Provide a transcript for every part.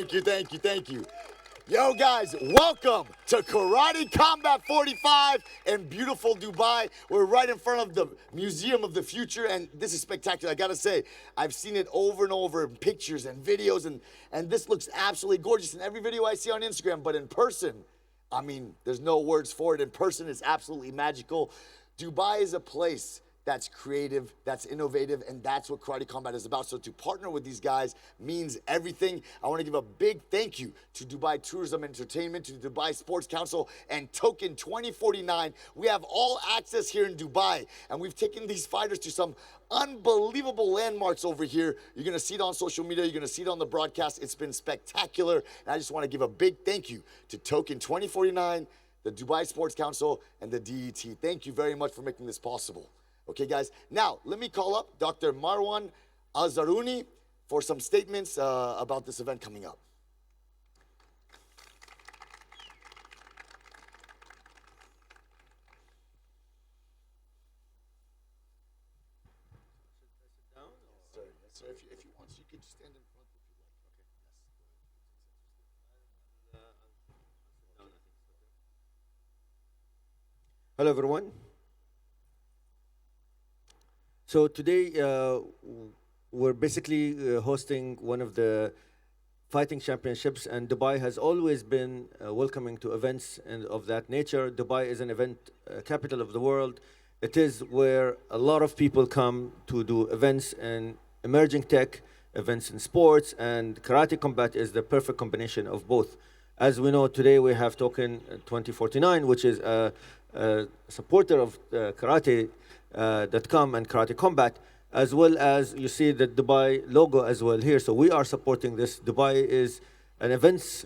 Thank you. Yo, guys, welcome to Karate Combat 45 in beautiful Dubai. We're right in front of the Museum of the Future, and this is spectacular. I gotta say, I've seen it over and over in pictures and videos, and this looks absolutely gorgeous in every video I see on Instagram, but in person, I mean, there's no words for it. In person, it's absolutely magical. Dubai is a place that's creative, that's innovative, and that's what Karate Combat is about. So to partner with these guys means everything. I want to give a big thank you to Dubai Tourism Entertainment, to Dubai Sports Council, and Token 2049. We have all access here in Dubai, and we've taken these fighters to some unbelievable landmarks over here. You're going to see it on social media. You're going to see it on the broadcast. It's been spectacular, and I just want to give a big thank you to Token 2049, the Dubai Sports Council, and the DET. Thank you very much for making this possible. Okay, guys. Now, let me call up Dr. Marwan Azaruni for some statements about this event coming up. Yes, sir. If you want, you could stand in front if you like. Okay. Hello, everyone. So today we're basically hosting one of the fighting championships, and Dubai has always been welcoming to events of that nature. Dubai is an event capital of the world. It is where a lot of people come to do events in emerging tech, events in sports, and Karate Combat is the perfect combination of both. As we know, today we have Token 2049, which is a supporter of karate.com and Karate Combat, as well as you see the Dubai logo as well here. So we are supporting this. Dubai is an events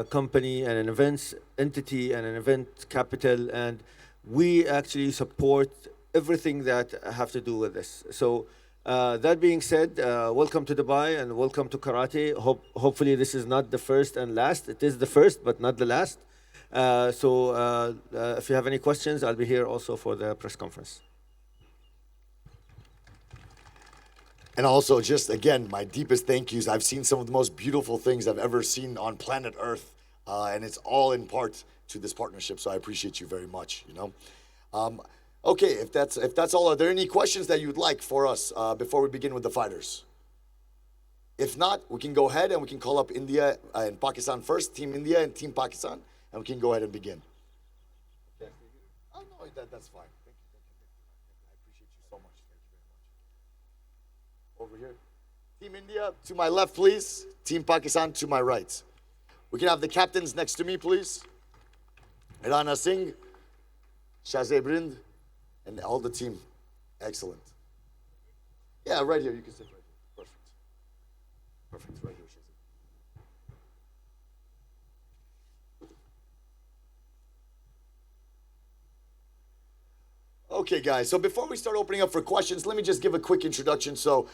company and an events entity and an event capital, and we actually support everything that have to do with this. So that being said, welcome to Dubai and welcome to karate. Hopefully this is not the first and last. It is the first, but not the last. So if you have any questions, I'll be here also for the press conference. And also, just again, my deepest thank yous. I've seen some of the most beautiful things I've ever seen on planet Earth, and it's all in part to this partnership. So I appreciate you very much. Okay, if that's all, are there any questions that you'd like for us before we begin with the fighters? If not, we can go ahead and we can call up India and Pakistan first, Team India and Team Pakistan, and we can go ahead and begin. Oh no, that's fine. Thank you. I appreciate you so much. Thank you very much. Over here. Team India, to my left, please. Team Pakistan, to my right. We can have the captains next to me, please. Rana Singh, Shahzaib Rind, and all the team. Excellent. Yeah, right here. You can sit right here. Perfect. Right here, Shahzaib. Okay, guys, so before we start opening up for questions, let me just give a quick introduction. So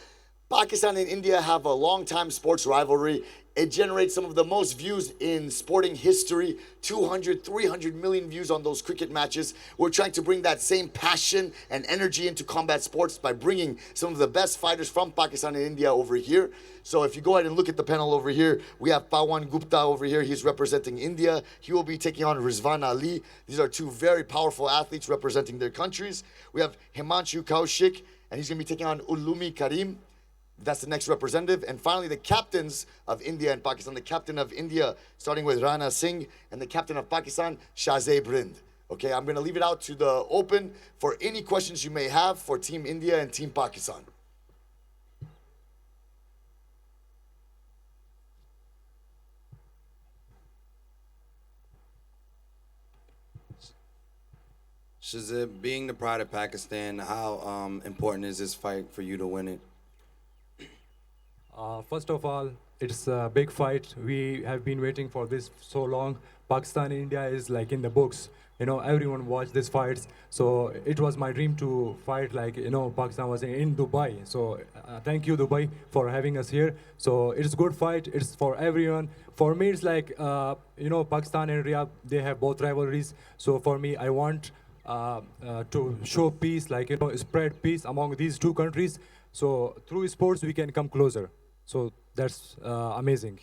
Pakistan and India have a long-time sports rivalry. It generates some of the most views in sporting history, 200, 300 million views on those cricket matches. We're trying to bring that same passion and energy into combat sports by bringing some of the best fighters from Pakistan and India over here. So if you go ahead and look at the panel over here, we have Pawan Gupta over here. He's representing India. He will be taking on Rizwan Ali. These are two very powerful athletes representing their countries. We have Himanshu Kaushik, and he's going to be taking on Ulumi Karim. That's the next representative. And finally, the captains of India and Pakistan. The captain of India, starting with Rana Singh, and the captain of Pakistan, Shahzaib Rind. Okay, I'm going to leave it out to the open for any questions you may have for Team India and Team Pakistan. Shahzaib, being the pride of Pakistan, how important is this fight for you to win it? First of all, it's a big fight. We have been waiting for this so long. Pakistan and India is like in the books. Everyone watched these fights. So it was my dream to fight Pakistan was in Dubai. So thank you, Dubai, for having us here. So it's a good fight. It's for everyone. For me, it's like, Pakistan and India, they have both rivalries. So for me, I want to show peace, spread peace among these two countries. So through sports, we can come closer. So that's amazing.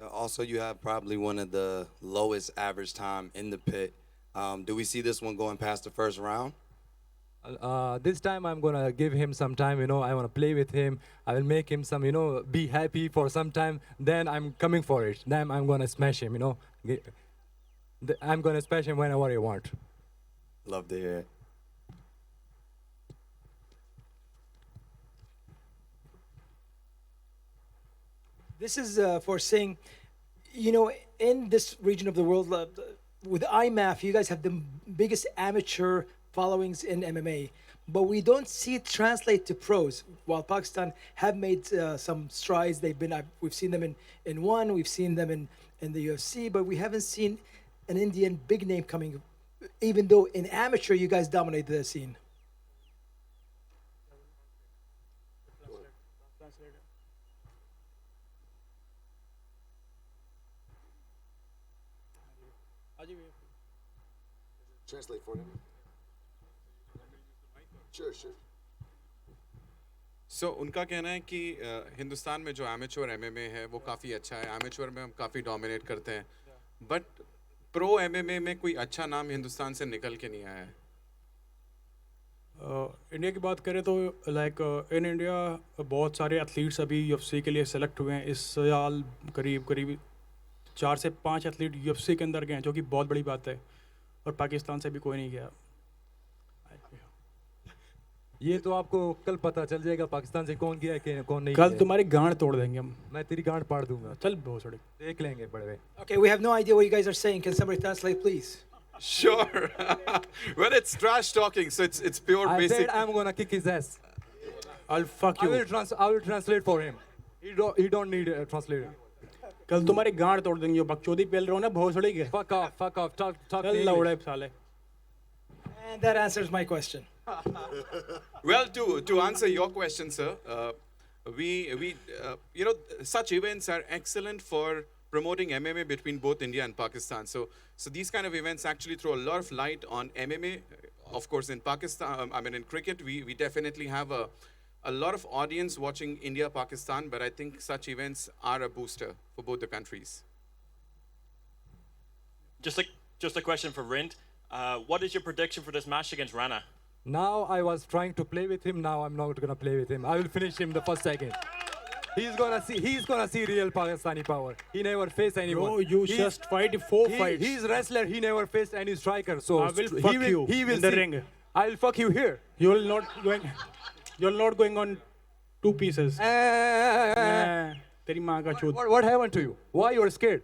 Also, you have probably one of the lowest average time in the pit. Do we see this one going past the first round? This time I'm gonna give him some time, I wanna play with him. I will make him some, be happy for some time. Then I'm coming for it. Then I'm gonna smash him, I'm gonna smash him whenever I want. Love to hear it. This is for Singh. In this region of the world, with IMAF, you guys have the biggest amateur followings in MMA, but we don't see it translate to pros. While Pakistan have made some strides, we've seen them in one, we've seen them in the UFC, but we haven't seen an Indian big name coming, even though in amateur you guys dominate the scene. Translate for him. Sure, sure. So उनका कहना है कि हिंदुस्तान में जो amateur MMA है वो काफ़ी अच्छा है. एमेच्योर में हम काफ़ी डोमिनेट करते हैं, बट प्रो एमएमए में कोई अच्छा नाम हिंदुस्तान से निकल के नहीं आया है. इंडिया की बात करें तो इन इंडिया बहुत सारे एथलीट्स अभी यूएफसी के लिए सेलेक्ट हुए हैं. इस साल करीब 4 से 5 एथलीट यूएफसी के अंदर गए हैं, जो कि बहुत बड़ी बात है. और पाकिस्तान से भी कोई नहीं गया. ये तो आपको कल पता चल जाएगा पाकिस्तान से कौन गया है कि कौन नहीं. कल तुम्हारी गांड तोड़ देंगे हम. मैं तेरी गांड पाड़ दूंगा. चल बहुत सड़क देख लेंगे बड़े भाई. Okay, we have no idea what you guys are saying. Can somebody translate, please? Sure. Well, it's trash talking, so it's pure I basic. said I'm gonna kick his ass. I'll fuck you. I will translate for him. He don't need a translator. कल तुम्हारी गांड तोड़ देंगे. बकचोदी पेल रहे हो ना, बहुत सड़क है. Fuck off. Talk चल लौड़े साले. And that answers my question. Well, to answer your question, sir, we such events are excellent for promoting MMA between both India and Pakistan. So these kind of events actually throw a lot of light on MMA. Of course, in Pakistan, in cricket, we definitely have a lot of audience watching India-Pakistan, but I think such events are a booster for both the countries. Just a question for Rind. What is your prediction for this match against Rana? Now I was trying to play with him. Now I'm not gonna play with him. I will finish him the first second. He's gonna see real Pakistani power. He never faced anyone. Bro, you just fight 4 fights. He's wrestler. He never faced any striker. So I will fuck you in the ring. I'll fuck you here. You're not going on 2 pieces. तेरी माँ का चूत. What happened to you? Why you're scared?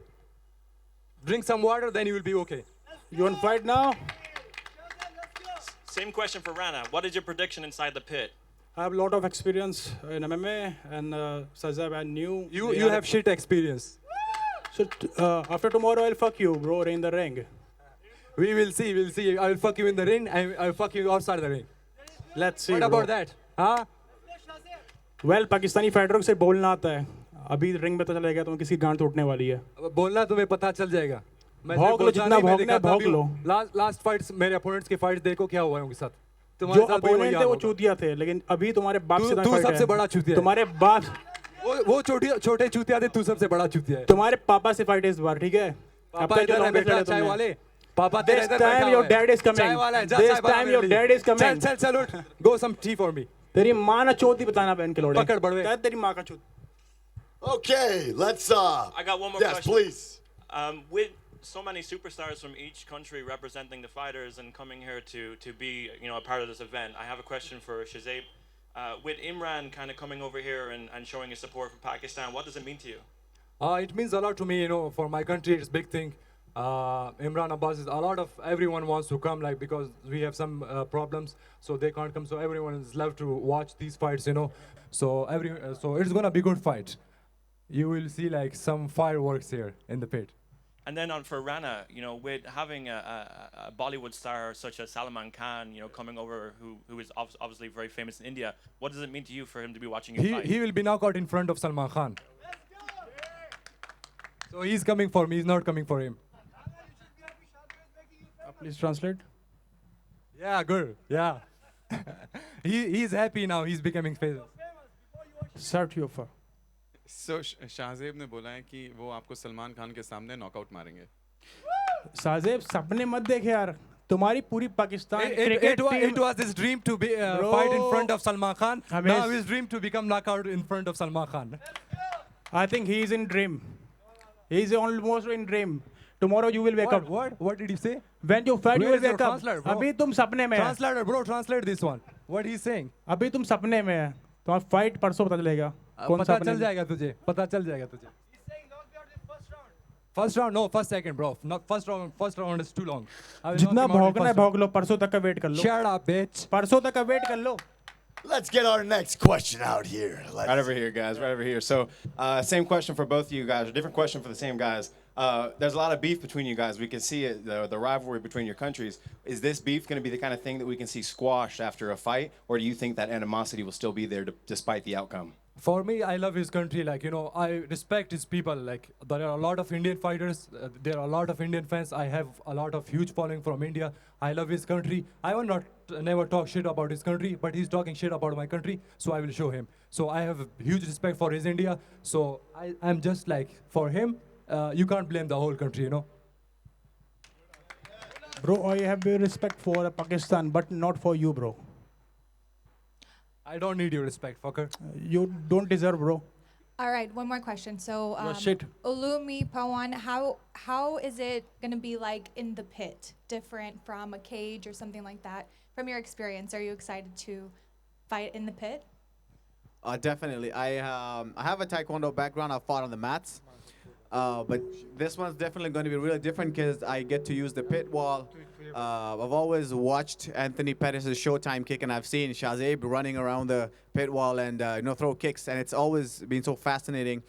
Drink some water, then you will be okay. You want to fight now? Same question for Rana. What is your prediction inside the pit? I have a lot of experience in MMA and Shahzaib and new. You have shit experience. So after tomorrow I'll fuck you, bro, in the ring. We will see. I will fuck you in the ring and I will fuck you outside the ring. Let's see. What about that? Huh? Well, Pakistani फाइटरों से बोलना आता है. अभी ring में तो चलेगा तो किसी गांड टूटने वाली है. बोलना तुम्हें पता चल जाएगा. भौंक लो जितना भौंकना है भौंक लो. लास्ट फाइट्स मेरे अपोनेंट्स के फाइट्स देखो क्या हुआ है उनके साथ. जो अपोनेंट थे वो चूतिया थे, लेकिन अभी तुम्हारे बाप से तू सबसे बड़ा चूतिया. तुम्हारे बाप वो छोटे चूतिया थे, तू सबसे बड़ा चूतिया है. तुम्हारे पापा से फाइट इस बार, ठीक है? पापा इधर है बेटा, चाय वाले. पापा तेरे इधर बैठा है. This time your dad is coming. This time your dad is coming. चल उठ. Go some tea for me. तेरी माँ ना चोती बताना बहन के लोड़े. पकड़ बड़वे. तेरी माँ का चोत. Okay, let's I got one more yes, question. please. With so many superstars from each country representing the fighters and coming here to be a part of this event, I have a question for Shahzaib. With Imran kind of coming over here and showing his support for Pakistan, what does it mean to you? It means a lot to me, for my country it's a big thing. Imran Abbas is a lot of everyone wants to come, because we have some problems, so they can't come. So everyone is love to watch these fights, So it's gonna be good fight. You will see some fireworks here in the pit. And then for Rana, with having a Bollywood star such as Salman Khan, coming over, who is obviously very famous in India, what does it mean to you for him to be watching you fight? He will be knocked out in front of Salman Khan. So he's coming for me. He's not coming for him. Please translate. Yeah, good. Yeah. He's happy now. He's becoming famous. Start your offer. So Shahzaib ने बोला है कि वो आपको सलमान खान के सामने knockout मारेंगे. शाहज़ैब सपने मत देख यार, तुम्हारी पूरी Pakistan It cricket team was his dream to be Bro. fight in front of Salman Khan. Hamish. Now his dream to become knockout in front of Salman Khan. I think he is in dream. He is almost in dream. Tomorrow you will wake up. What did you say? When you fight, you Where will is your wake up. translator, bro? अभी तुम सपने में है. Translator, bro, translate this one. What he's saying. अभी तुम सपने में है. तुम्हारा फाइट परसों पता चलेगा. कौन पता सपने चल में? जाएगा तुझे. पता चल जाएगा तुझे. First round, no, first second, bro. Not first round. First round is too long. I will जितना knock him out in भौंकना है first round. भौंक लो. परसों तक का वेट कर लो. Shut up, bitch. परसों तक का वेट कर लो. Let's get our next question out here. Right over here, guys. Right over here. So, same question for both of you guys. A different question for the same guys. There's a lot of beef between you guys. We can see it, the rivalry between your countries. Is this beef going to be the kind of thing that we can see squashed after a fight, or do you think that animosity will still be there despite the outcome? For me, I love his country. Like, you know, I respect his people. Like, there are a lot of Indian fighters. There are a lot of Indian fans. I have a lot of huge following from India. I love his country. I will not never talk shit about his country, but he's talking shit about my country, so I will show him. So I have huge respect for his India. So I'm just like, for him, you can't blame the whole country, you know. Bro, I have respect for Pakistan, but not for you, bro. I don't need your respect, fucker. You don't deserve, bro. All right, one more question. So, shit. Ulumi, Pawan, how is it going to be like in the pit, different from a cage or something like that? From your experience, are you excited to fight in the pit? Definitely. I have a Taekwondo background. I've fought on the mats. But this one's definitely going to be really different because I get to use the pit wall. I've always watched Anthony Pettis' Showtime kick, and I've seen Shahzaib running around the pit wall and throw kicks, and it's always been so fascinating.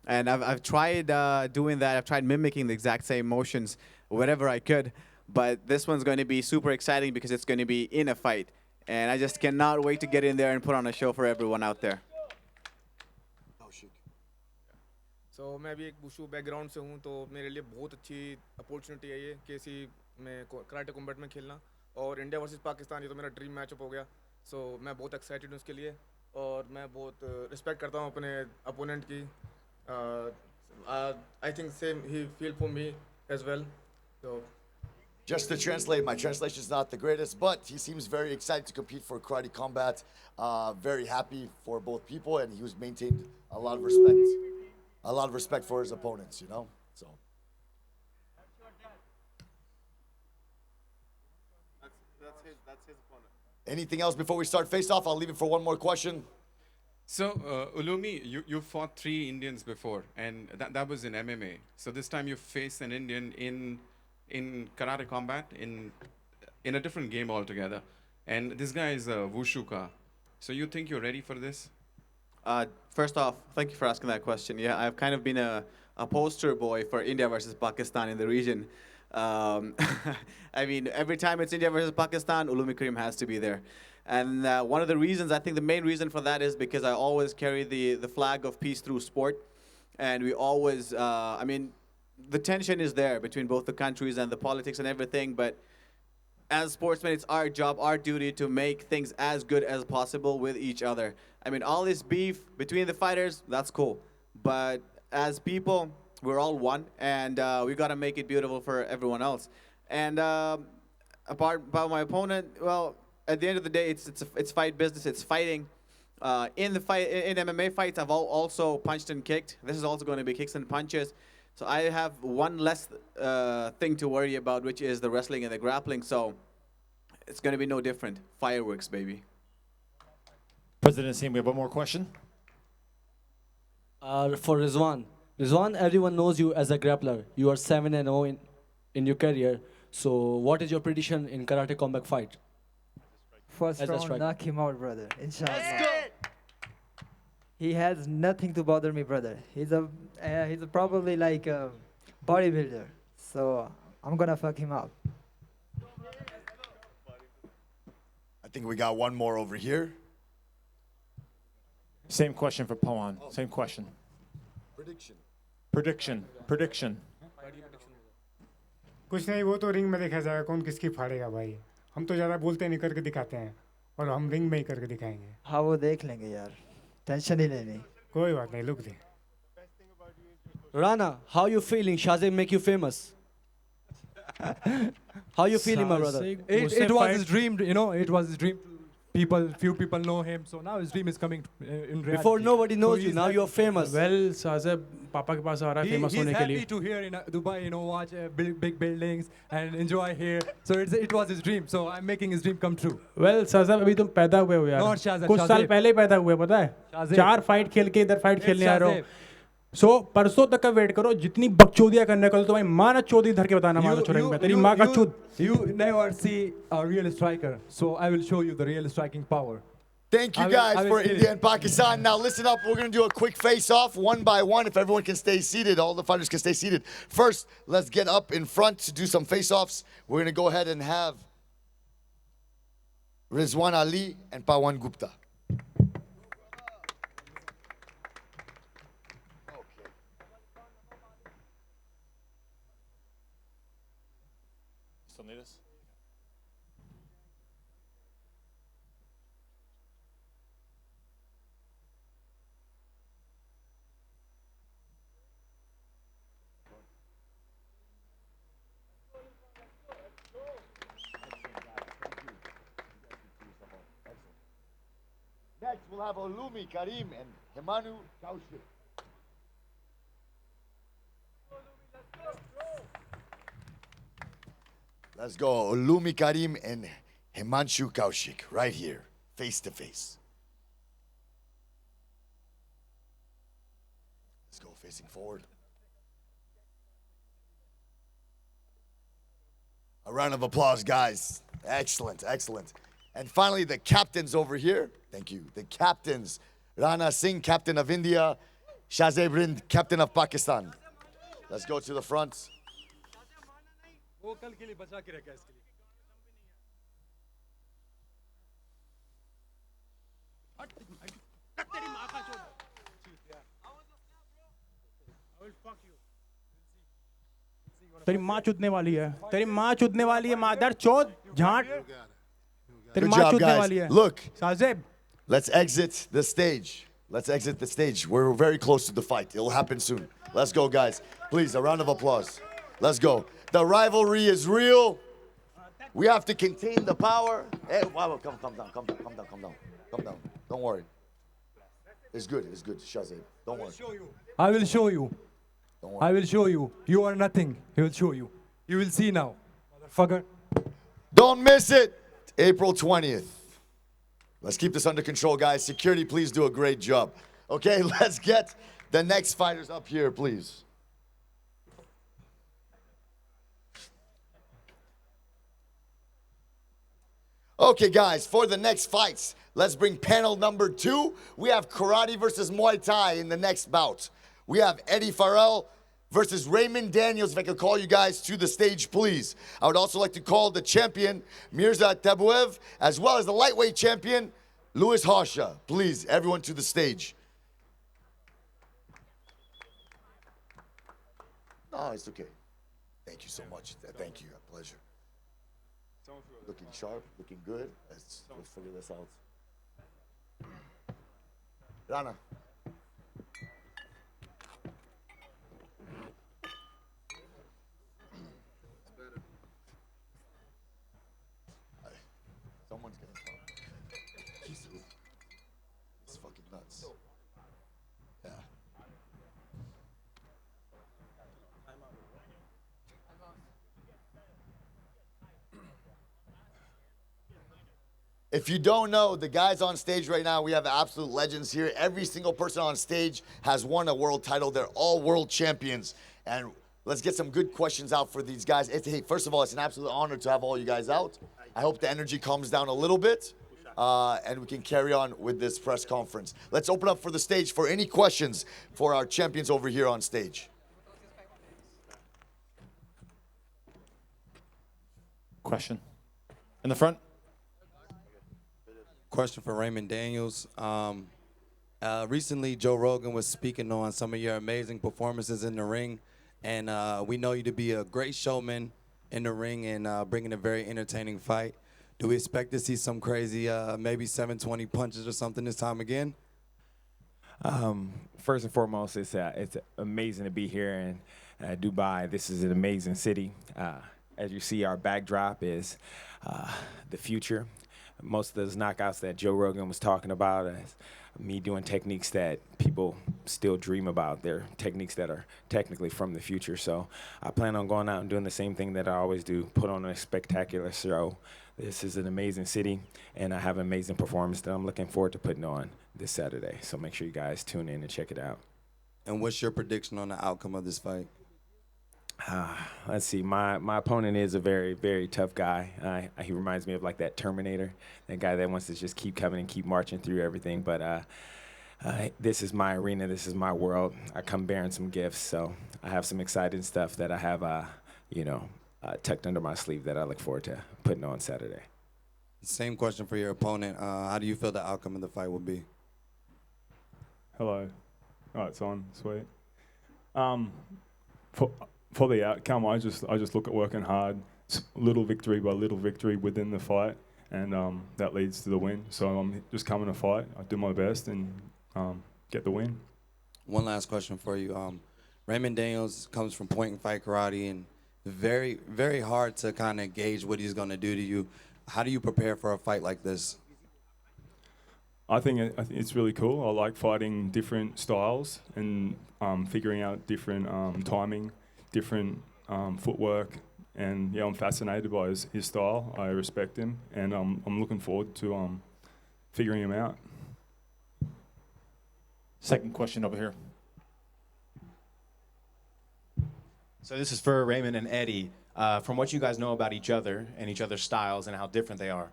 And I've tried doing that. I've tried mimicking the exact same motions wherever I could. But this one's going to be super exciting because it's going to be in a fight. And I just cannot wait to get in there and put on a show for everyone out there. So मैं भी एक wushu background से हूँ, तो मेरे लिए बहुत अच्छी अपॉर्चुनिटी है ये कि इसी में कराटे कॉम्बैट में खेलना, और इंडिया वर्सेस पाकिस्तान ये तो मेरा ड्रीम मैचअप हो गया. सो मैं बहुत एक्साइटेड हूँ उसके लिए, और मैं बहुत रिस्पेक्ट करता हूँ अपने अपोनेंट की. आई थिंक सेम ही feel for me as well. So just to translate, my translation is not the greatest, but he seems very excited to compete for Karate Combat. Very happy for both people, and he was maintained a lot of respect for his opponents, you know. So that's his opponent. anything else before we start face off? I'll leave it for one more question. So, Ulumi, you fought 3 Indians before, and that was in MMA. So this time you face an Indian in Karate Combat, in a different game altogether. And this guy is a Wushuka. So you think you're ready for this? First off, thank you for asking that question. Yeah, I've kind of been a poster boy for India versus Pakistan in the region. I mean, every time it's India versus Pakistan, Ulumi Karim has to be there. And one of the reasons, I think the main reason for that is because I always carry the flag of peace through sport. And we always, I mean, the tension is there between both the countries and the politics and everything, but as sportsmen, it's our job, our duty to make things as good as possible with each other. I mean, all this beef between the fighters, that's cool. But as people, we're all one, and we got to make it beautiful for everyone else. And about my opponent, well, at the end of the day, it's fight business. It's fighting. In MMA fights, I've also punched and kicked. This is also going to be kicks and punches. So I have one less thing to worry about, which is the wrestling and the grappling. So it's going to be no different. Fireworks, baby. President Singh, we have one more question. For Rizwan. Rizwan, everyone knows you as a grappler. You are 7-0 in your career. So what is your prediction in Karate Combat fight? First As a round, striker. knock him out, brother. Inshallah. Let's go! He has nothing to bother me, brother. He's probably like a bodybuilder. So I'm gonna fuck him up. I think we got one more over here. Same question for Pawan. Same question. Prediction. कुछ नहीं, वो तो ring में देखा जाएगा कौन किसकी फाड़ेगा भाई. हम तो ज़्यादा बोलते नहीं, करके दिखाते हैं, और हम रिंग में ही करके दिखाएंगे. हाँ वो देख लेंगे यार, टेंशन ही लेनी. कोई बात नहीं, look they. Rana, how you feeling? Shahzaib make you famous. How you feeling, my brother? It was his dream, you know, it was his dream. Few people know him, so now his dream is coming in reality. Before nobody knows So you, now you're famous. Well, Shahzaib पापा के पास आ रहा है famous He's होने के happy लिए. to here in Dubai, you know, watch big buildings and enjoy here. So it was his dream. So I'm making his dream come true. Well, Shahzaib अभी तुम पैदा हुए हो यार. Not Shahzaib, कुछ साल Shahzaib. पहले ही पैदा हुए पता है. Shahzaib. 4 फाइट खेल के इधर फाइट It's खेलने आ रहे हो. Shahzaib. सो परसों तक का वेट करो. जितनी बकचोदियां करने को तो तुम्हारी माँ ना चोदी धर के बताना मारो छोड़ेंगे मैं. तेरी माँ का चूद. You never see a real striker. So I will show you the real striking power. Thank you guys for India and Pakistan. Now listen up, we're gonna do a quick face-off, one by one. If everyone can stay seated, all the fighters can stay seated. First, let's get up in front to do some face-offs. We're gonna go ahead and have Rizwan Ali and Pawan Gupta. Still need us? Next, we'll have Olumi Karim and Himanu Kaushik. Let's go, Olumi Karim and Himanshu Kaushik, right here, face to face. Let's go, facing forward. A round of applause, guys. Excellent, excellent. And finally, the captains over here. Thank you. The captains. Rana Singh, captain of India. Shahzaib Rind, captain of Pakistan. Let's go to the front. तेरी माँ चुदने वाली है. तेरी माँ चुदने वाली है. मादर चोद झांट. तेरी Good माँ job, चुदने वाली guys. है. Look, Shahzaib. let's exit the stage. Let's exit the stage. We're very close to the fight. It'll happen soon. Let's go, guys. Please, a round of applause. Let's go. The rivalry is real. We have to contain the power. Hey, wow, come down. Don't worry. It's good, Shahzaib. Don't worry. I will show you. Don't worry. I will show you. You are nothing. He will show you. You will see now. Motherfucker. Don't miss it. April 20th. Let's keep this under control, guys. Security, please do a great job. Okay, let's get the next fighters up here, please. Okay, guys, for the next fights, let's bring panel number 2. We have karate versus Muay Thai in the next bout. We have Eddie Ferell versus Raymond Daniels. If I could call you guys to the stage, please. I would also like to call the champion, Myrza-Bek TeBuev, as well as the lightweight champion, Luiz Rocha. Please, everyone to the stage. No, it's okay. Thank you so much. Thank you. A pleasure. Looking sharp, looking good. Let's figure this out. Rana. Someone's gonna come. Jesus. It's fucking nuts. Yeah. If you don't know, the guys on stage right now, we have absolute legends here. Every single person on stage has won a world title. They're all world champions. And let's get some good questions out for these guys. Hey, first of all, it's an absolute honor to have all you guys out. I hope the energy calms down a little bit and we can carry on with this press conference. Let's open up for the stage for any questions for our champions over here on stage. Question. In the front. Question for Raymond Daniels. Recently, Joe Rogan was speaking on some of your amazing performances in the ring, and we know you to be a great showman in the ring and bringing a very entertaining fight. Do we expect to see some crazy, maybe 720 punches or something this time again? First and foremost, it's amazing to be here in Dubai. This is an amazing city. As you see, our backdrop is the future. Most of those knockouts that Joe Rogan was talking about is me doing techniques that people still dream about. They're techniques that are technically from the future. So I plan on going out and doing the same thing that I always do, put on a spectacular show. This is an amazing city, and I have an amazing performance that I'm looking forward to putting on this Saturday. So make sure you guys tune in and check it out. And what's your prediction on the outcome of this fight? Let's see. My opponent is a very, very tough guy. He reminds me of like that Terminator, that guy that wants to just keep coming and keep marching through everything. But this is my arena. This is my world. I come bearing some gifts, so I have some exciting stuff that I have, tucked under my sleeve that I look forward to putting on Saturday. Same question for your opponent. How do you feel the outcome of the fight will be? Hello. Oh, it's on. Sweet. For the outcome, I just look at working hard, little victory by little victory within the fight, and that leads to the win. So I'm just coming to fight. I do my best and get the win. One last question for you. Raymond Daniels comes from Point and Fight Karate, and very, very hard to kind of gauge what he's going to do to you. How do you prepare for a fight like this? I think it's really cool. I like fighting different styles and figuring out different timing, different footwork, and yeah, I'm fascinated by his style. I respect him, and I'm looking forward to figuring him out. Second question over here. So this is for Raymond and Eddie. From what you guys know about each other and each other's styles and how different they are,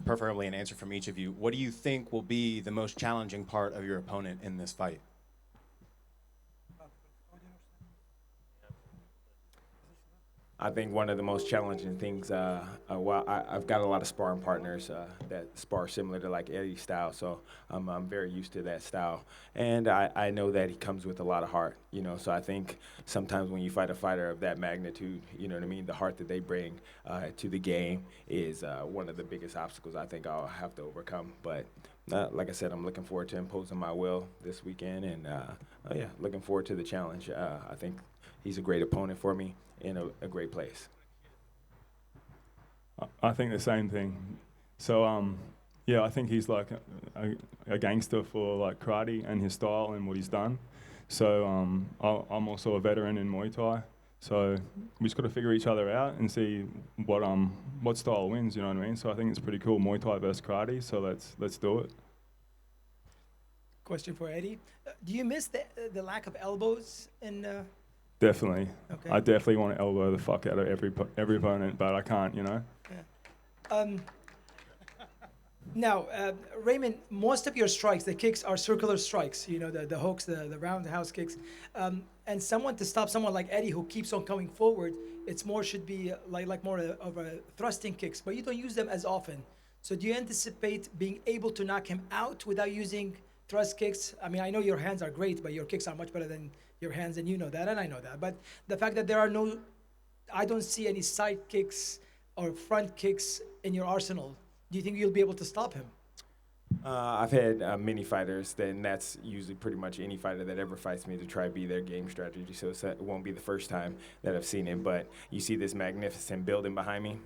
preferably an answer from each of you, what do you think will be the most challenging part of your opponent in this fight? I think one of the most challenging things, I've got a lot of sparring partners that spar similar to like Eddie's style, so I'm very used to that style. And I know that he comes with a lot of heart, so I think sometimes when you fight a fighter of that magnitude, you know what I mean, the heart that they bring to the game is one of the biggest obstacles I think I'll have to overcome. But like I said, I'm looking forward to imposing my will this weekend, and looking forward to the challenge. I think he's a great opponent for me in a great place. I think the same thing. So I think he's like a gangster for like karate and his style and what he's done. So I'm also a veteran in Muay Thai. So we just got to figure each other out and see what style wins. You know what I mean? So I think it's pretty cool, Muay Thai versus karate. So let's do it. Question for Eddie: do you miss the lack of elbows in? Definitely. Okay. I definitely want to elbow the fuck out of every opponent, but I can't, Yeah. Now, Raymond, most of your strikes, the kicks are circular strikes, the hooks, the roundhouse kicks. And to stop someone like Eddie who keeps on coming forward, should be like more of a thrusting kicks, but you don't use them as often. So do you anticipate being able to knock him out without using thrust kicks? I mean, I know your hands are great, but your kicks are much better than your hands, and you know that, and I know that. But the fact that I don't see any side kicks or front kicks in your arsenal, do you think you'll be able to stop him? I've had many fighters, and that's usually pretty much any fighter that ever fights me to try to be their game strategy, so it won't be the first time that I've seen him. But you see this magnificent building behind me?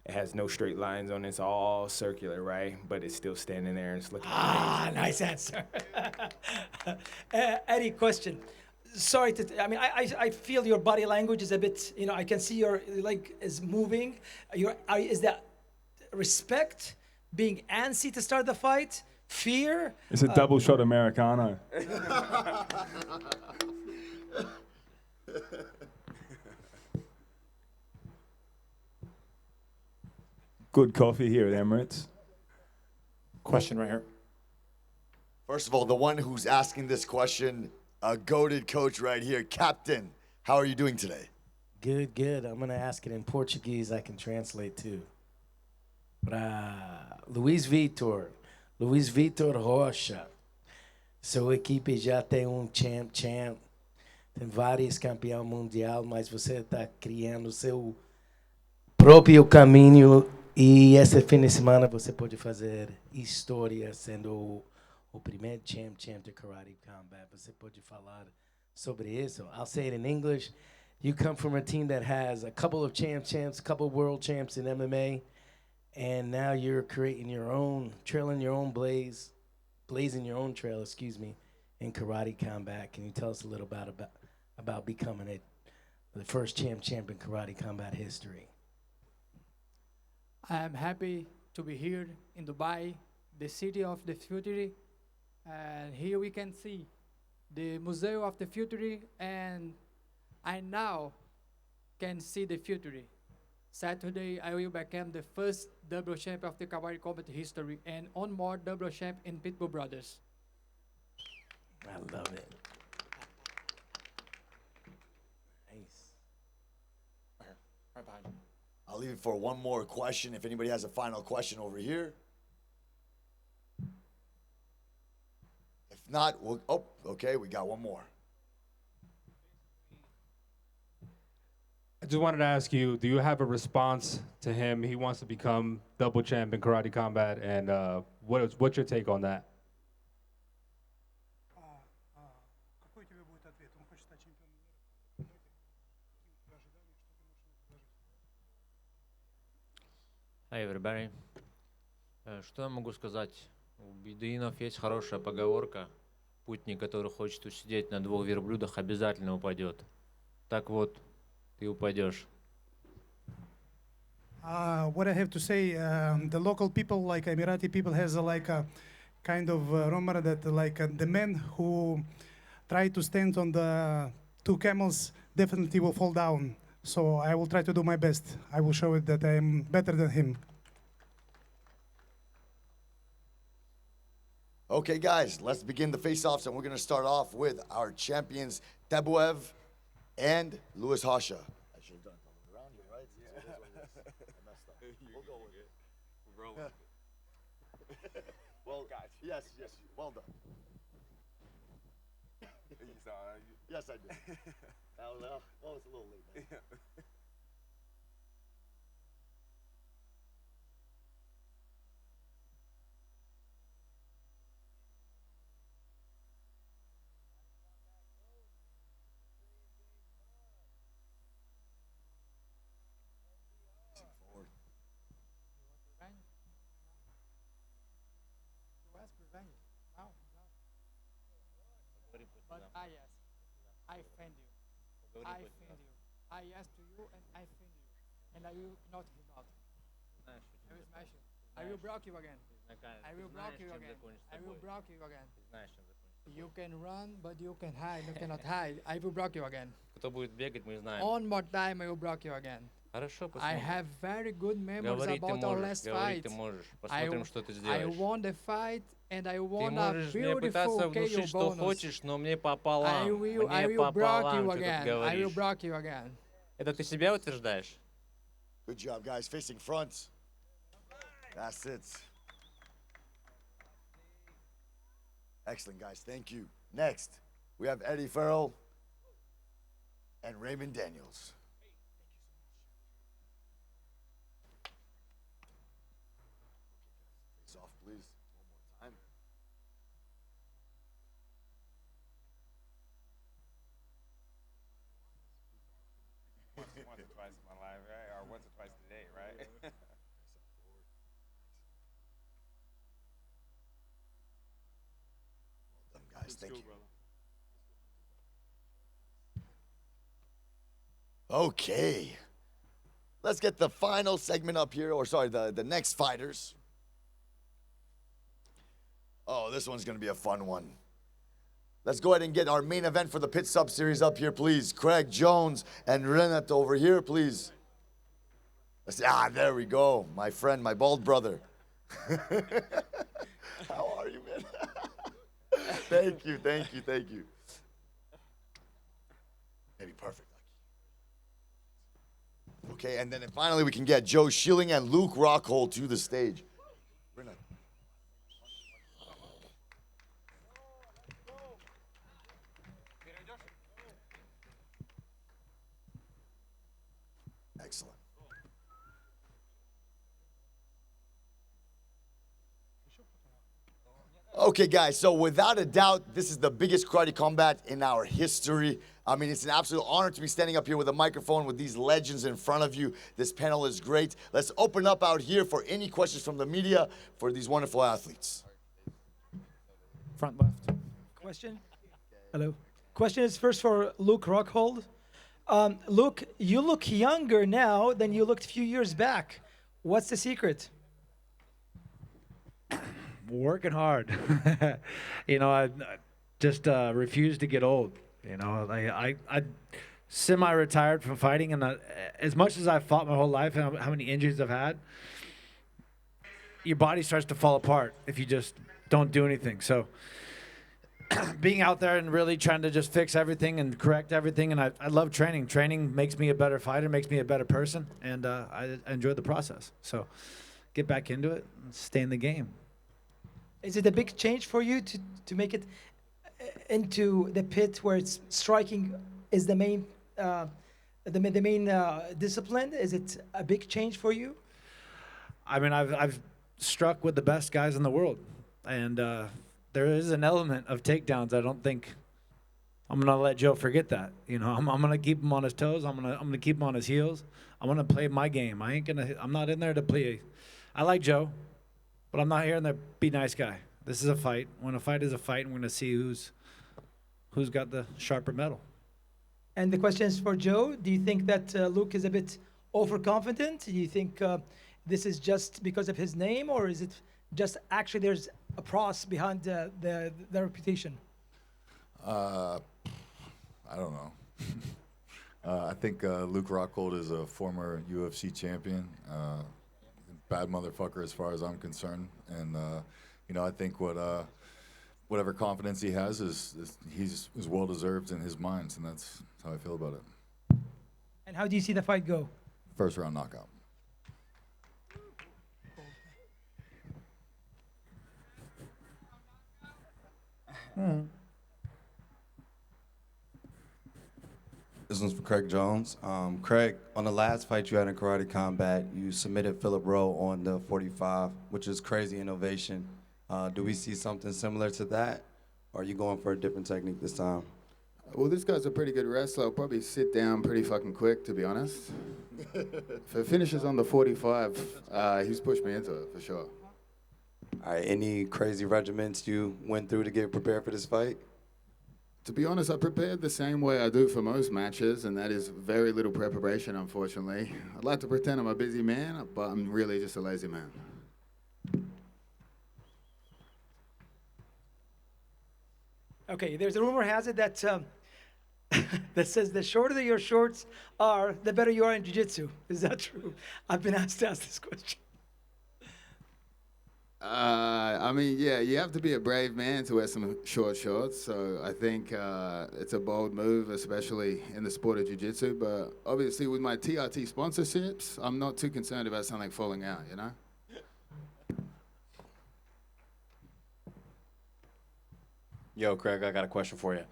It has no straight lines on it. It's all circular, right? But it's still standing there and it's looking amazing. Nice answer. Eddie, question. Sorry I feel your body language is a bit, I can see your leg is moving. Is that respect, being antsy to start the fight, fear? It's a double shot Americano. Good coffee here at Emirates. Question right here. First of all, the one who's asking this question, a goated coach right here. Captain, how are you doing today? Good. I'm going to ask it in Portuguese. I can translate too. Luiz Vitor Rocha. Sua equipe já tem champ. Tem vários campeão mundial, mas você está criando seu próprio caminho e esse fim de semana você pode fazer história sendo o primeiro champ de Karate Combat. Você pode falar sobre isso? I'll say it in English. You come from a team that has a couple of champs, a couple of world champs in MMA, and now you're creating your own, trailing your own blazing your own trail, in Karate Combat. Can you tell us a little about becoming the first champ in Karate Combat history? I am happy to be here in Dubai, the city of the future, and here we can see the Museum of the Future, and I now can see the future. Saturday, I will become the first double champ of the Karate Combat history, and one more double champ in Pitbull Brothers. I love it. Nice. Right behind you. I'll leave it for one more question. If anybody has a final question over here. If not, okay, we got one more. I just wanted to ask you, do you have a response to him? He wants to become double champ in Karate Combat, and what's your take on that? Hi everybody. Что я могу сказать? У бедуинов есть хорошая поговорка. Путник, который хочет усидеть на двух верблюдах, обязательно упадет. Так вот, ты упадешь. What I have to say, the local people, like Emirati people, has a kind of rumor that the men who try to stand on the two camels definitely will fall down. So I will try to do my best. I will show it that I am better than him. Okay, guys, let's begin the face-offs, and we're going to start off with our champions, TeBuev and Luiz Rocha. I should have done it around you, right? Yeah. So I messed up. We'll go with it. We're rolling. Well, guys, yes, well done. Yes, I did. Well, it's a little late. Man. But yes, I offend you. I offend you. I ask to you and I offend you. And I will not him out. I will smash you. I will block you again. I will block you again. I will block you again. You can run, but you can hide. You cannot hide. I will block you again. Кто будет бегать, мы знаем. One more time, I will block you again. Хорошо, I посмотрим. have very good memories Говорить ты about our можешь, last говорить fight. ты можешь. Посмотрим, что ты I сделаешь. won the fight and I Ты won a можешь мне beautiful пытаться KO внушить, что bonus. хочешь, но мне пополам. I will Мне block пополам, you что ты again. I will говоришь. block you again. Это ты себя утверждаешь? Good job, guys. Facing front. That's it. Excellent, guys. Thank you. Next, we have Eddie Ferell and Raymond Daniels. Face off, please. One more time. Once or twice in my life, right? Or once or twice a day, right? Guys, thank you. Okay. Let's get the final segment up here, or sorry, the next fighters. Oh, this one's going to be a fun one. Let's go ahead and get our main event for the Pit Sub Series up here, please. Craig Jones and Rinat over here, please. There we go. My friend, my bald brother. How are you, man? Thank you. Maybe perfect. Okay, and then finally we can get Joe Schilling and Luke Rockhold to the stage. Excellent. Okay, guys, so without a doubt, this is the biggest karate combat in our history. I mean, it's an absolute honor to be standing up here with a microphone with these legends in front of you. This panel is great. Let's open up out here for any questions from the media for these wonderful athletes. Front left. Question? Hello. Question is first for Luke Rockhold. Luke, you look younger now than you looked a few years back. What's the secret? Working hard. I just refuse to get old. I semi-retired from fighting, and as much as I've fought my whole life and how many injuries I've had, your body starts to fall apart if you just don't do anything. So being out there and really trying to just fix everything and correct everything, and I love training. Training makes me a better fighter, makes me a better person, and I enjoy the process. So get back into it and stay in the game. Is it a big change for you to make it into the pit where it's striking is the main discipline? Is it a big change for you? I mean, I've struck with the best guys in the world, and there is an element of takedowns. I don't think I'm gonna let Joe forget that. I'm gonna keep him on his toes. I'm gonna keep him on his heels. I'm gonna play my game. I'm not in there to play. I like Joe, but I'm not here in there to be nice guy. This is a fight. When a fight is a fight, we're gonna see who's got the sharper metal. And the question is for Joe. Do you think that Luke is a bit overconfident? Do you think this is just because of his name, or is it just actually there's a pros behind the reputation? I don't know. I think Luke Rockhold is a former UFC champion. Bad motherfucker as far as I'm concerned. And, I think whatever confidence he has is well-deserved in his mind, and that's how I feel about it. And how do you see the fight go? First round knockout. This one's for Craig Jones. Craig, on the last fight you had in Karate Combat, you submitted Philip Rowe on the 45, which is crazy innovation. Do we see something similar to that, or are you going for a different technique this time? Well, this guy's a pretty good wrestler. I'll probably sit down pretty fucking quick, to be honest. If it finishes on the 45, he's pushed me into it, for sure. All right, any crazy regiments you went through to get prepared for this fight? To be honest, I prepared the same way I do for most matches, and that is very little preparation, unfortunately. I'd like to pretend I'm a busy man, but I'm really just a lazy man. Okay, there's a rumor has it that that says the shorter your shorts are, the better you are in jiu-jitsu. Is that true? I've been asked to ask this question. I mean, yeah, you have to be a brave man to wear some short shorts. So I think it's a bold move, especially in the sport of jiu-jitsu. But obviously, with my TRT sponsorships, I'm not too concerned about something falling out, Yo, Craig, I got a question for you.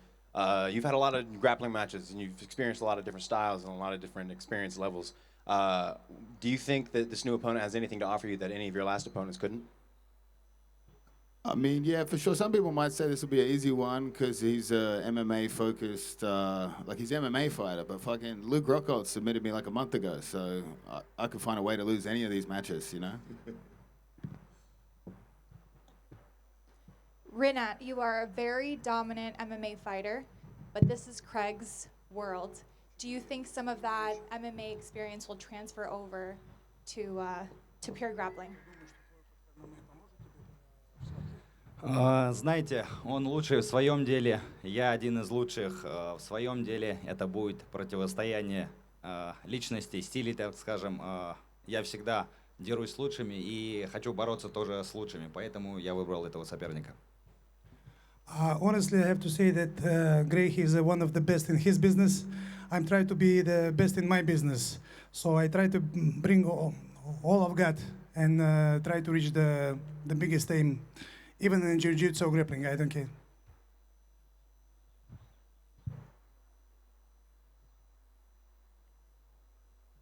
You've had a lot of grappling matches, and you've experienced a lot of different styles and a lot of different experience levels. Do you think that this new opponent has anything to offer you that any of your last opponents couldn't? I mean, yeah, for sure. Some people might say this will be an easy one because he's MMA focused, like he's an MMA fighter. But fucking Luke Rockhold submitted me like a month ago, so I could find a way to lose any of these matches, Rinat, you are a very dominant MMA fighter, but this is Craig's world. Do you think some of that MMA experience will transfer over to pure grappling? Знаете, он лучший в своем деле, я один из лучших в своем деле. Это будет противостояние личностей, стилей, так скажем. Я всегда дерусь с лучшими и хочу бороться тоже с лучшими, поэтому я выбрал этого соперника. Honestly, I have to say that Greg is one of the best in his business. I'm trying to be the best in my business. So I try to bring all I've got and try to reach the biggest aim. Even in jiu-jitsu or grappling, I don't care.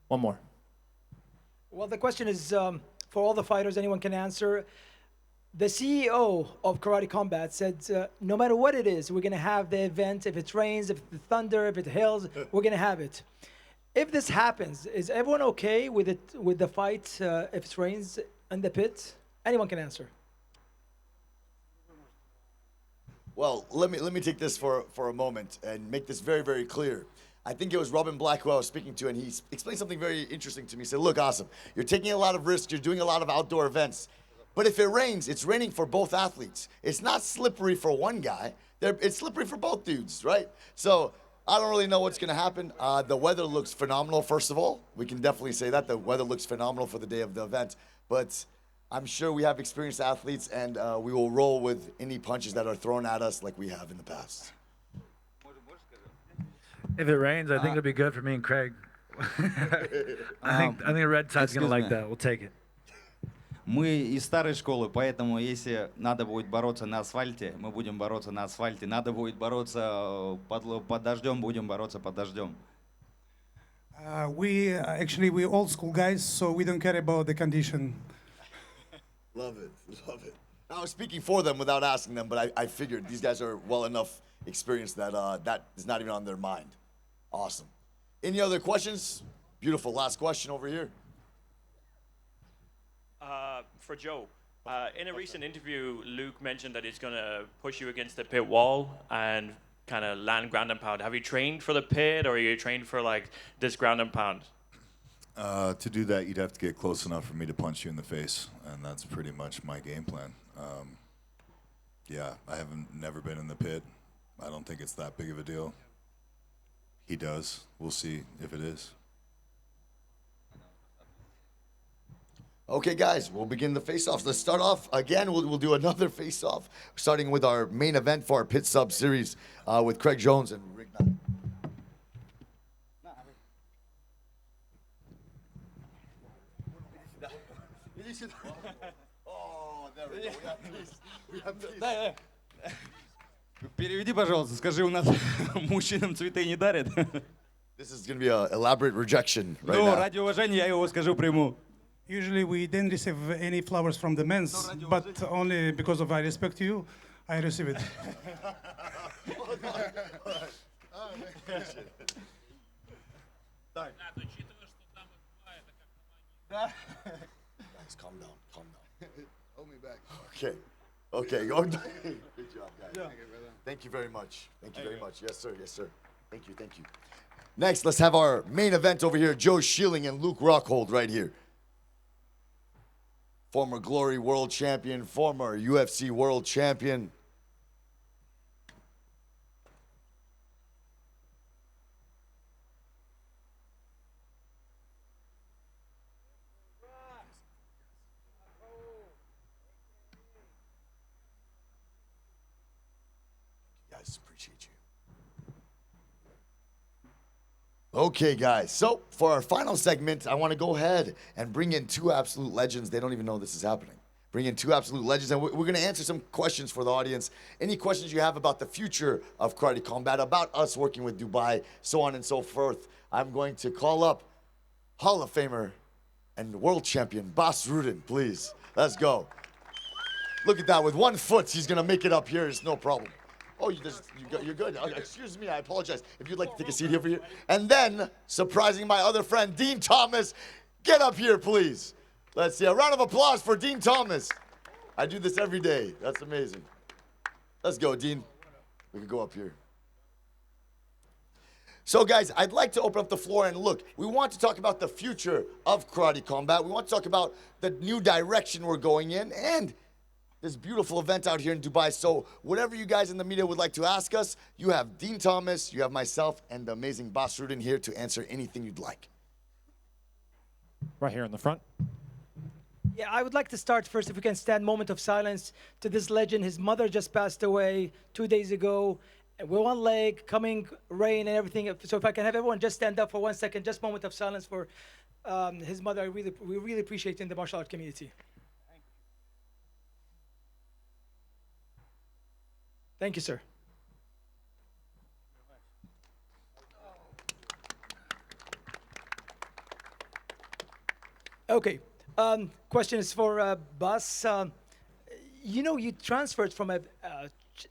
One more. Well, the question is for all the fighters, anyone can answer. The CEO of Karate Combat said, no matter what it is, we're going to have the event. If it rains, if it thunder, if it hails, we're going to have it. If this happens, is everyone okay with it, with the fight, if it rains in the pit? Anyone can answer. Well, let me take this for a moment and make this very, very clear. I think it was Robin Black who I was speaking to, and he explained something very interesting to me. He said, look, Asim, you're taking a lot of risks. You're doing a lot of outdoor events. But if it rains, it's raining for both athletes. It's not slippery for one guy. It's slippery for both dudes, right? So I don't really know what's going to happen. The weather looks phenomenal, first of all. We can definitely say that. The weather looks phenomenal for the day of the event. But I'm sure we have experienced athletes, and we will roll with any punches that are thrown at us like we have in the past. If it rains, I think it'll be good for me and Craig. I think the red side's going to like that. We'll take it. Мы из старой школы, поэтому если надо будет бороться на асфальте, мы будем бороться на асфальте. Надо будет бороться под дождем, будем бороться под дождем. We old school guys, so we don't care about the condition. Love it, love it. I was speaking for them without asking them, but I figured these guys are well enough experienced that that is not even on their mind. Awesome. Any other questions? Beautiful. Last question over here. For Joe, in a recent interview, Luke mentioned that he's going to push you against the pit wall and kind of land ground and pound. Have you trained for the pit, or are you trained for like this ground and pound? To do that, you'd have to get close enough for me to punch you in the face, and that's pretty much my game plan. Yeah, I haven't never been in the pit. I don't think it's that big of a deal. He does. We'll see if it is. Okay, guys, we'll begin the face-offs. Let's start off again. We'll do another face-off, starting with our main event for our Pit Sub series with Craig Jones and Rinat. Oh, there we go. We have peace. Переведи, пожалуйста, скажи, у нас мужчинам цветы не дарят. This is going to be an elaborate rejection right Ну, now. ради уважения я его скажу приму. Usually we didn't receive any flowers from the men's, but only because of I respect you, I receive it. Guys, calm down, calm down. Hold me back. Okay. Good job, guys. Thank you very much. Thank you very much. Yes, sir. Yes, sir. Thank you. Next, let's have our main event over here, Joe Schilling and Luke Rockhold right here. Former Glory World Champion, former UFC World Champion. Guys, appreciate you. Okay, guys, so for our final segment, I want to go ahead and bring in two absolute legends. They don't even know this is happening. Bring in two absolute legends, and we're going to answer some questions for the audience. Any questions you have about the future of Karate Combat, about us working with Dubai, so on and so forth, I'm going to call up Hall of Famer and world champion Bas Rutten, please. Let's go. Look at that. With 1 foot, he's going to make it up here. It's no problem. Oh, you're good. Excuse me, I apologize. If you'd like to take a seat over here. And then, surprising my other friend, Dean Thomas, get up here, please. Let's see, a round of applause for Dean Thomas. I do this every day. That's amazing. Let's go, Dean. We can go up here. So, guys, I'd like to open up the floor and look, we want to talk about the future of Karate Combat. We want to talk about the new direction we're going in and this beautiful event out here in Dubai. So whatever you guys in the media would like to ask us, you have Dean Thomas, you have myself, and the amazing Bas Rutten here to answer anything you'd like. Right here in the front. Yeah, I would like to start first, if we can stand moment of silence to this legend. His mother just passed away 2 days ago. And we're one leg, coming rain and everything. So if I can have everyone just stand up for 1 second, just moment of silence for his mother. We really appreciate it in the martial art community. Thank you, sir. Okay. Question is for Bas. you know, you transferred from a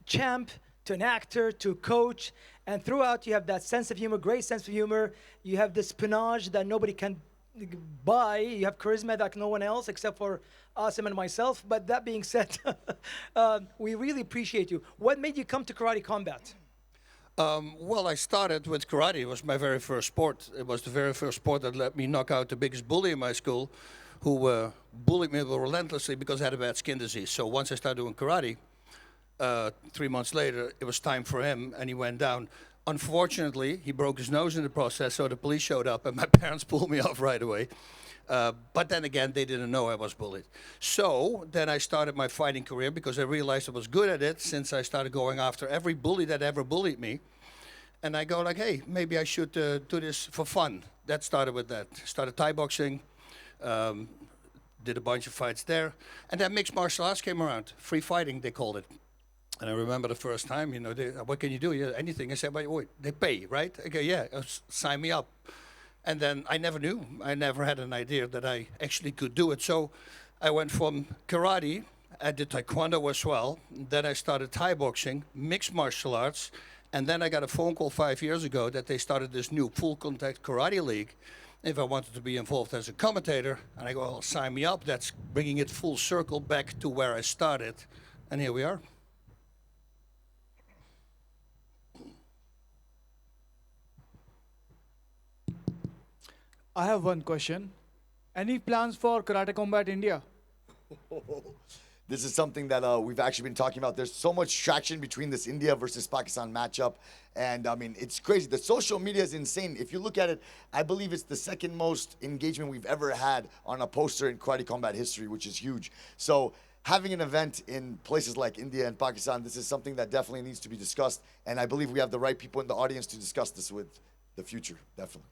champ to an actor to a coach, and throughout you have that sense of humor, great sense of humor. You have this panache that nobody can buy. You have charisma like no one else except for Asim and myself. But that being said, we really appreciate you. What made you come to Karate Combat? Well, I started with karate. It was my very first sport. It was the very first sport that let me knock out the biggest bully in my school, who bullied me relentlessly because I had a bad skin disease. So once I started doing karate, 3 months later, it was time for him, and he went down. Unfortunately, he broke his nose in the process, so the police showed up, and my parents pulled me off right away. But then again, they didn't know I was bullied. So then I started my fighting career because I realized I was good at it since I started going after every bully that ever bullied me. And I go like, hey, maybe I should do this for fun. That started with that. Started Thai boxing, did a bunch of fights there. And then mixed martial arts came around. Free fighting, they called it. And I remember the first time, you know, what can you do? Yeah, anything. I said, wait, they pay, right? Okay, yeah, sign me up. And then I never knew. I never had an idea that I actually could do it. So I went from karate, I did taekwondo as well. Then I started Thai boxing, mixed martial arts. And then I got a phone call 5 years ago that they started this new full contact karate league. If I wanted to be involved as a commentator, and I go, well, sign me up. That's bringing it full circle back to where I started. And here we are. I have one question. Any plans for Karate Combat India? This is something that we've actually been talking about. There's so much traction between this India versus Pakistan matchup. And I mean, it's crazy. The social media is insane. If you look at it, I believe it's the second most engagement we've ever had on a poster in Karate Combat history, which is huge. So having an event in places like India and Pakistan, this is something that definitely needs to be discussed. And I believe we have the right people in the audience to discuss this with the future, definitely.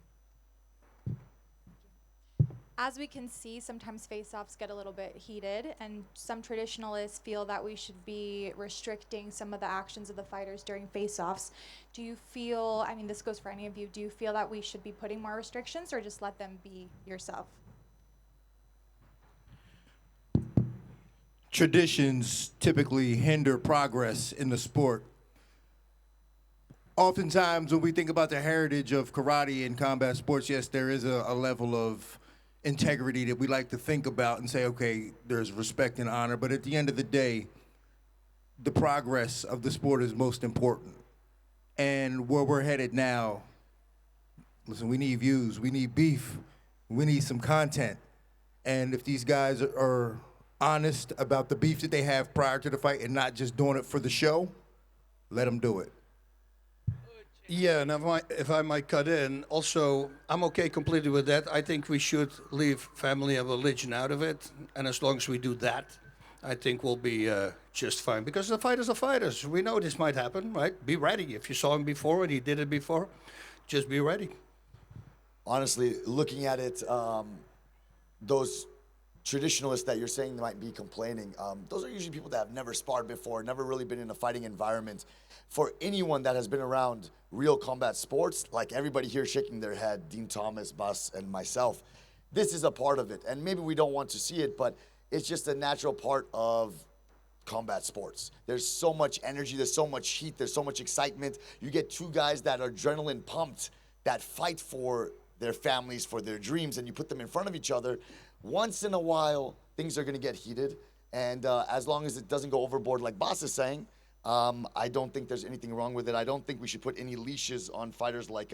As we can see, sometimes face-offs get a little bit heated, and some traditionalists feel that we should be restricting some of the actions of the fighters during face-offs. Do you feel, I mean, this goes for any of you, do you feel that we should be putting more restrictions or just let them be yourself? Traditions typically hinder progress in the sport. Oftentimes, when we think about the heritage of karate and combat sports, yes, there is a level of integrity that we like to think about and say, okay, there's respect and honor, but at the end of the day, the progress of the sport is most important. And where we're headed now, listen, we need views, we need beef, we need some content. And if these guys are honest about the beef that they have prior to the fight and not just doing it for the show, let them do it. Yeah, and if I might cut in, also, I'm okay completely with that. I think we should leave family and religion out of it. And as long as we do that, I think we'll be just fine. Because the fighters are fighters. We know this might happen, right? Be ready. If you saw him before and he did it before, just be ready. Honestly, looking at it, those traditionalists that you're saying might be complaining, those are usually people that have never sparred before, never really been in a fighting environment. For anyone that has been around real combat sports, like everybody here shaking their head, Dean Thomas, Bas, and myself, this is a part of it. And maybe we don't want to see it, but it's just a natural part of combat sports. There's so much energy, there's so much heat, there's so much excitement. You get two guys that are adrenaline pumped, that fight for their families, for their dreams, and you put them in front of each other. Once in a while, things are going to get heated, and as long as it doesn't go overboard like Bas is saying, I don't think there's anything wrong with it. I don't think we should put any leashes on fighters like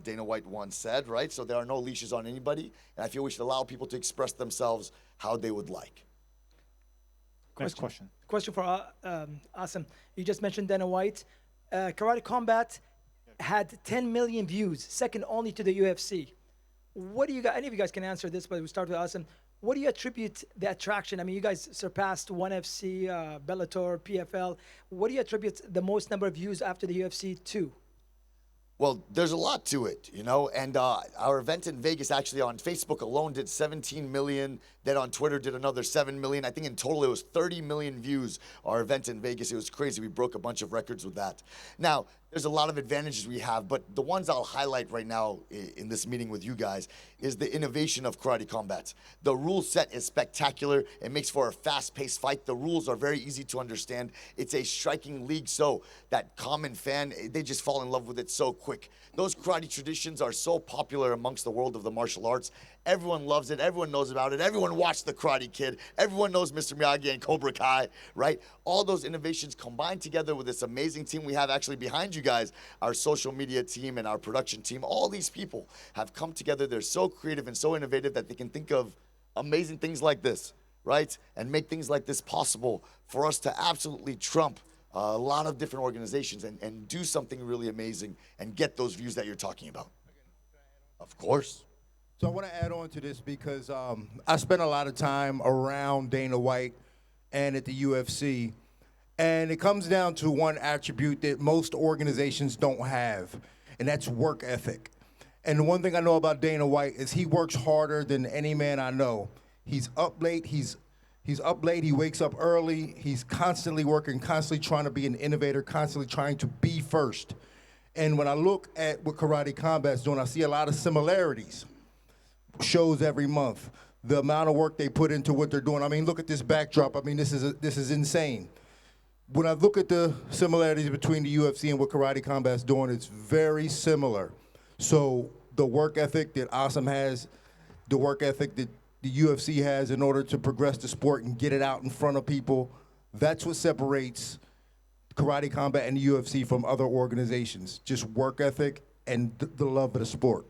Dana White once said, right? So there are no leashes on anybody, and I feel we should allow people to express themselves how they would like. Next question. Question for Asim. You just mentioned Dana White. Karate Combat had 10 million views, second only to the UFC. What do you guys, any of you guys can answer this, but we start with Asim. What do you attribute the attraction? I mean, you guys surpassed ONE FC, Bellator, PFL. What do you attribute the most number of views after the UFC to? Well, there's a lot to it, you know, and our event in Vegas actually on Facebook alone did 17 million, then on Twitter did another 7 million. I think in total it was 30 million views, our event in Vegas. It was crazy. We broke a bunch of records with that. Now, there's a lot of advantages we have, but the ones I'll highlight right now in this meeting with you guys is the innovation of karate combat. The rule set is spectacular. It makes for a fast-paced fight. The rules are very easy to understand. It's a striking league, so that common fan, they just fall in love with it so quick. Those karate traditions are so popular amongst the world of the martial arts. Everyone loves it. Everyone knows about it. Everyone watched The Karate Kid. Everyone knows Mr. Miyagi and Cobra Kai, right? All those innovations combined together with this amazing team we have actually behind you guys, our social media team and our production team. All these people have come together. They're so creative and so innovative that they can think of amazing things like this, right? And make things like this possible for us to absolutely trump a lot of different organizations and do something really amazing and get those views that you're talking about. Of course. So I want to add on to this because I spent a lot of time around Dana White and at the UFC, and it comes down to one attribute that most organizations don't have, and that's work ethic. And the one thing I know about Dana White is he works harder than any man I know. He's up late, he's up late, he wakes up early, he's constantly working, constantly trying to be an innovator, constantly trying to be first. And when I look at what Karate Combat's doing, I see a lot of similarities. Shows every month, the amount of work they put into what they're doing. I mean, look at this backdrop. I mean, this is insane. When I look at the similarities between the UFC and what Karate Combat's doing, it's very similar. So the work ethic that Awesome has, the work ethic that the UFC has in order to progress the sport and get it out in front of people, that's what separates Karate Combat and the UFC from other organizations. Just work ethic and the love of the sport.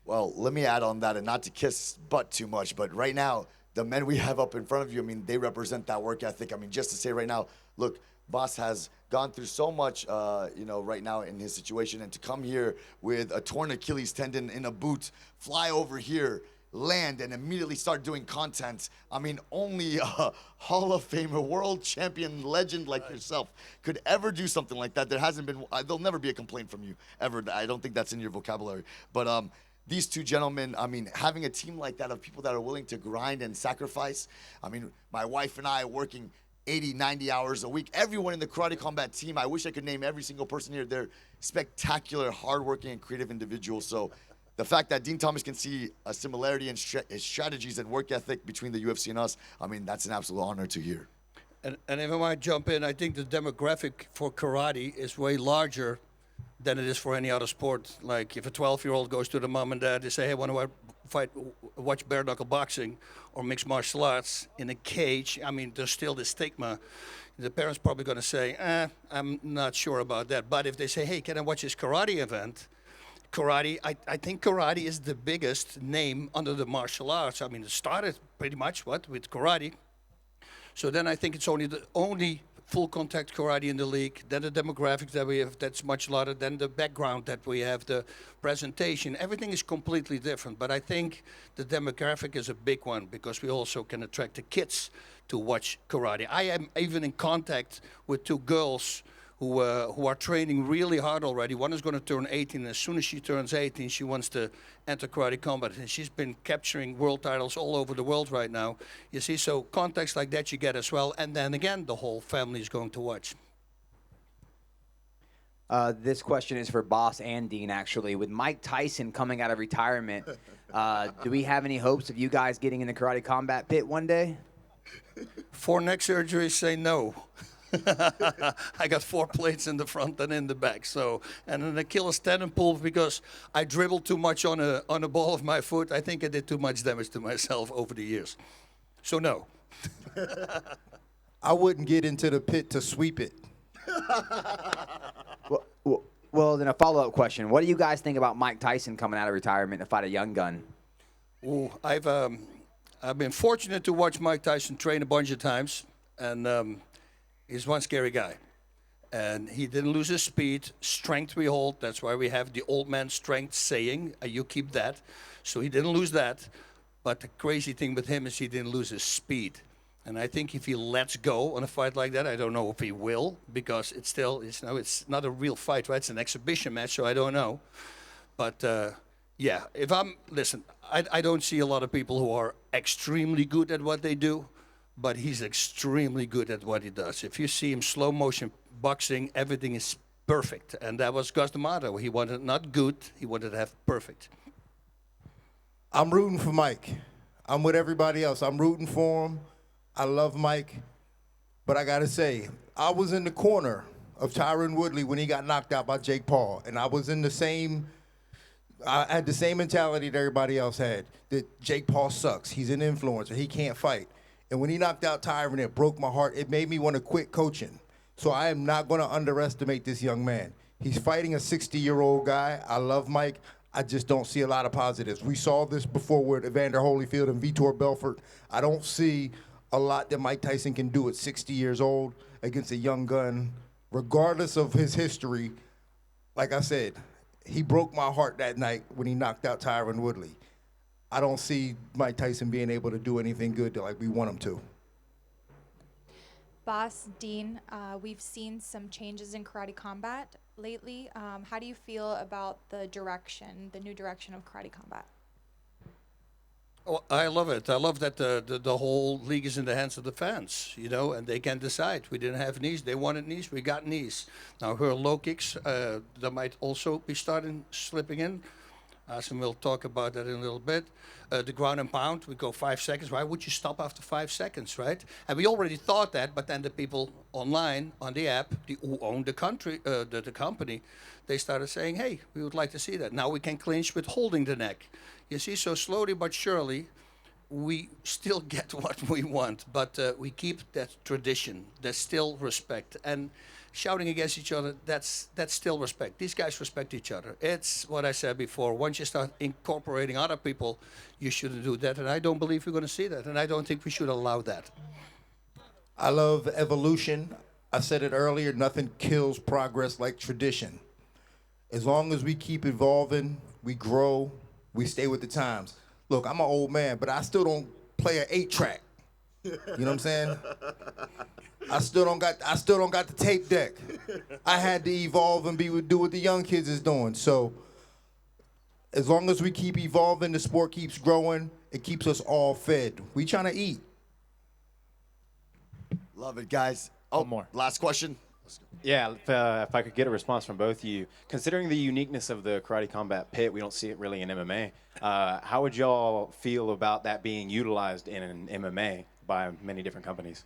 Well, let me add on that, and not to kiss butt too much, but right now, the men we have up in front of you, I mean, they represent that work ethic. I mean, just to say right now, look, Bas has gone through so much, right now in his situation, and to come here with a torn Achilles tendon in a boot, fly over here, land, and immediately start doing content. I mean, only a Hall of Famer, world champion, legend like yourself could ever do something like that. There hasn't been, there'll never be a complaint from you, ever. I don't think that's in your vocabulary. But these two gentlemen, I mean, having a team like that of people that are willing to grind and sacrifice. I mean, my wife and I working 80, 90 hours a week. Everyone in the Karate Combat team, I wish I could name every single person here. They're spectacular, hardworking, and creative individuals. So the fact that Dean Thomas can see a similarity in his strategies and work ethic between the UFC and us, I mean, that's an absolute honor to hear. And if I might jump in, I think the demographic for karate is way larger than it is for any other sport. Like if a 12-year-old goes to the mom and dad, they say, hey, want to watch bare knuckle boxing or mixed martial arts in a cage, I mean, there's still this stigma. The parents probably going to say, I'm not sure about that. But if they say, hey, can I watch this karate event? Karate, I think karate is the biggest name under the martial arts. I mean, it started pretty much, with karate. So then I think it's only the only full contact karate in the league, then the demographics that we have, that's much larger, then the background that we have, the presentation, everything is completely different. But I think the demographic is a big one because we also can attract the kids to watch karate. I am even in contact with two girls who are training really hard already. One is going to turn 18, and as soon as she turns 18, she wants to enter Karate Combat. And she's been capturing world titles all over the world right now. You see, so contacts like that you get as well. And then again, the whole family is going to watch. This question is for Bas and Dean, actually. With Mike Tyson coming out of retirement, do we have any hopes of you guys getting in the Karate Combat pit one day? 4 neck surgeries say no. I got 4 plates in the front and in the back, so, and an Achilles tendon pull because I dribbled too much on a ball of my foot. I think I did too much damage to myself over the years. So no. I wouldn't get into the pit to sweep it. Well, then a follow-up question. What do you guys think about Mike Tyson coming out of retirement to fight a young gun? Ooh, I've been fortunate to watch Mike Tyson train a bunch of times, and he's one scary guy. And he didn't lose his speed. Strength we hold. That's why we have the old man strength saying. You keep that. So he didn't lose that. But the crazy thing with him is he didn't lose his speed. And I think if he lets go on a fight like that, I don't know if he will, because it's still, it's not a real fight, right? It's an exhibition match, so I don't know. But yeah, listen, I don't see a lot of people who are extremely good at what they do, but he's extremely good at what he does. If you see him slow motion boxing, everything is perfect. And that was Gus the motto. He wanted not good, he wanted to have perfect. I'm rooting for Mike. I'm with everybody else. I'm rooting for him. I love Mike. But I got to say, I was in the corner of Tyron Woodley when he got knocked out by Jake Paul. And I was in the same, I had the same mentality that everybody else had, that Jake Paul sucks. He's an influencer. He can't fight. And when he knocked out Tyron, it broke my heart. It made me want to quit coaching. So I am not going to underestimate this young man. He's fighting a 60-year-old guy. I love Mike. I just don't see a lot of positives. We saw this before with Evander Holyfield and Vitor Belfort. I don't see a lot that Mike Tyson can do at 60 years old against a young gun, regardless of his history. Like I said, he broke my heart that night when he knocked out Tyron Woodley. I don't see Mike Tyson being able to do anything good like we want him to. Bas, Dean, we've seen some changes in Karate Combat lately. How do you feel about the direction, the new direction of Karate Combat? Oh, I love it. I love that the whole league is in the hands of the fans, you know, and they can decide. We didn't have knees. They wanted knees. We got knees. Now, her low kicks, that might also be slipping in. So we'll talk about that in a little bit. The ground and pound, we go 5 seconds. Why would you stop after 5 seconds, right? And we already thought that, but then the people online on the app, who own the country, the company, they started saying, hey, we would like to see that. Now we can clinch with holding the neck. You see, so slowly but surely, we still get what we want, but we keep that tradition. There's still respect. And shouting against each other, that's still respect. These guys respect each other. It's what I said before. Once you start incorporating other people, you shouldn't do that. And I don't believe we're going to see that. And I don't think we should allow that. I love evolution. I said it earlier, nothing kills progress like tradition. As long as we keep evolving, we grow, we stay with the times. Look, I'm an old man, but I still don't play an 8-track. You know what I'm saying? I still don't got the tape deck. I had to evolve and do what the young kids is doing. So as long as we keep evolving, the sport keeps growing, it keeps us all fed. We trying to eat. Love it, guys. Oh, One more. Last question. Yeah, if I could get a response from both of you. Considering the uniqueness of the Karate Combat pit, we don't see it really in MMA. How would y'all feel about that being utilized in an MMA by many different companies?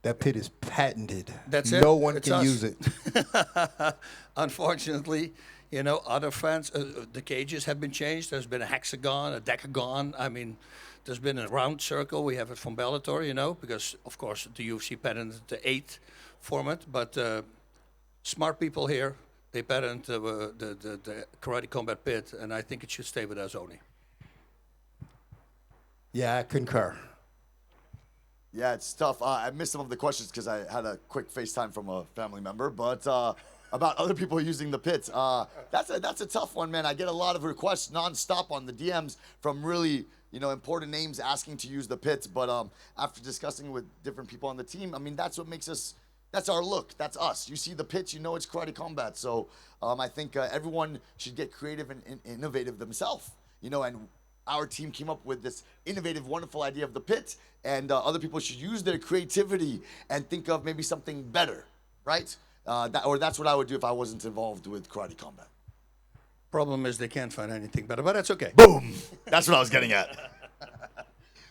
That pit is patented. That's it. No one It's can us. use it. Unfortunately, you know, other fans, the cages have been changed. There's been a hexagon, a decagon. I mean, there's been a round circle. We have it from Bellator, you know, because, of course, the UFC patented the 8 format. But smart people here, they patented the Karate Combat pit, and I think it should stay with us only. Yeah, I concur. Yeah, it's tough. I missed some of the questions because I had a quick FaceTime from a family member, but about other people using the pits. That's a tough one, man. I get a lot of requests nonstop on the DMs from really, you know, important names asking to use the pits. But after discussing with different people on the team, I mean, that's what makes us. That's our look. That's us. You see the pits, you know it's Karate Combat. So I think everyone should get creative and innovative themselves. You know, and our team came up with this innovative, wonderful idea of the pit, and other people should use their creativity and think of maybe something better, right? That's what I would do if I wasn't involved with Karate Combat. Problem is they can't find anything better, but that's okay. Boom! That's what I was getting at.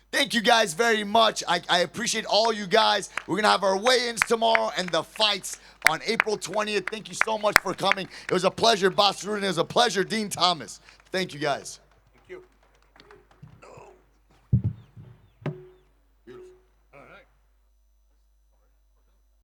Thank you guys very much. I appreciate all you guys. We're going to have our weigh-ins tomorrow and the fights on April 20th. Thank you so much for coming. It was a pleasure, Bas Rutten. It was a pleasure, Dean Thomas. Thank you, guys.